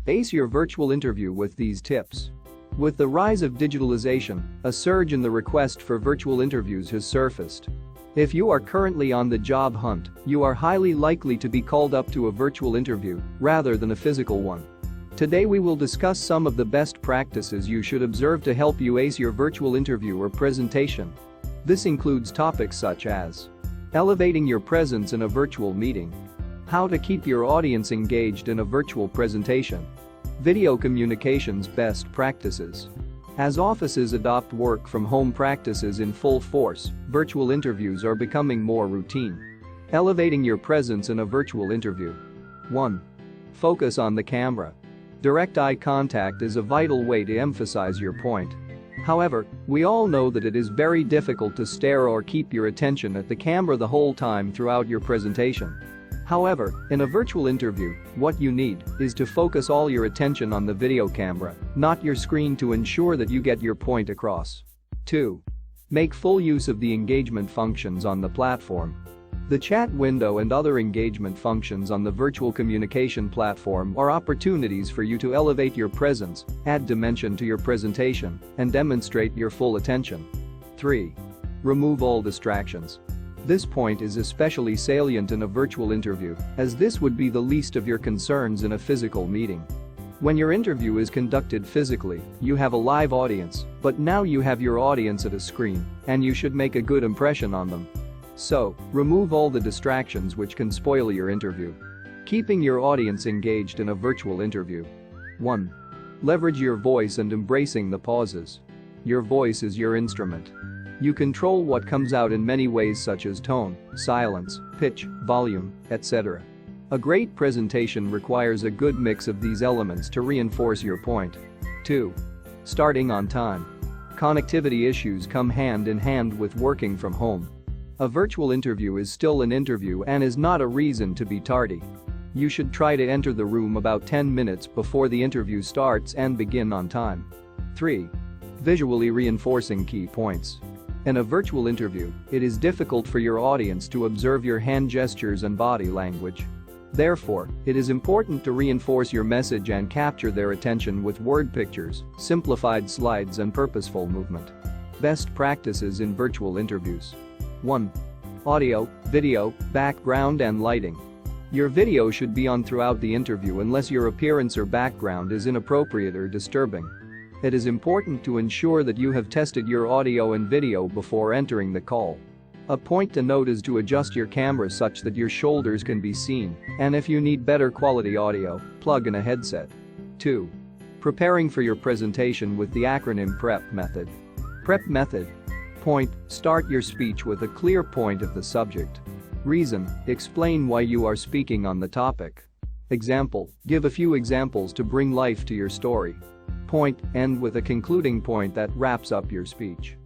Ace your virtual interview with these tips. With the rise of digitalization, a surge in the request for virtual interviews has surfaced. If you are currently on the job hunt, you are highly likely to be called up to a virtual interview rather than a physical one. Today we will discuss some of the best practices you should observe to help you ace your virtual interview or presentation. This includes topics such as elevating your presence in a virtual meeting, how to keep your audience engaged in a virtual presentation, video communications best practices. As offices adopt work from home practices in full force, virtual interviews are becoming more routine. Elevating your presence in a virtual interview. 1. Focus on the camera. Direct eye contact is a vital way to emphasize your point. However, we all know that it is very difficult to stare or keep your attention at the camera the whole time throughout your presentation. However, in a virtual interview, what you need is to focus all your attention on the video camera, not your screen, to ensure that you get your point across. 2. Make full use of the engagement functions on the platform. The chat window and other engagement functions on the virtual communication platform are opportunities for you to elevate your presence, add dimension to your presentation, and demonstrate your full attention. 3. Remove all distractions. This point is especially salient in a virtual interview, as this would be the least of your concerns in a physical meeting. When your interview is conducted physically, you have a live audience, but now you have your audience at a screen, and you should make a good impression on them. So, remove all the distractions which can spoil your interview. Keeping your audience engaged in a virtual interview. 1. Leverage your voice and embracing the pauses. Your voice is your instrument. You control what comes out in many ways, such as tone, silence, pitch, volume, etc. A great presentation requires a good mix of these elements to reinforce your point. 2. Starting on time. Connectivity issues come hand in hand with working from home. A virtual interview is still an interview and is not a reason to be tardy. You should try to enter the room about 10 minutes before the interview starts and begin on time. 3. Visually reinforcing key points. In a virtual interview, it is difficult for your audience to observe your hand gestures and body language. Therefore, it is important to reinforce your message and capture their attention with word pictures, simplified slides, and purposeful movement. Best practices in virtual interviews. 1. Audio, video, background and lighting. Your video should be on throughout the interview unless your appearance or background is inappropriate or disturbing. It is important to ensure that you have tested your audio and video before entering the call. A point to note is to adjust your camera such that your shoulders can be seen, and if you need better quality audio, plug in a headset. 2. Preparing for your presentation with the acronym PREP method. PREP method. Point: start your speech with a clear point of the subject. Reason: explain why you are speaking on the topic. Example: give a few examples to bring life to your story. Point: end with a concluding point that wraps up your speech.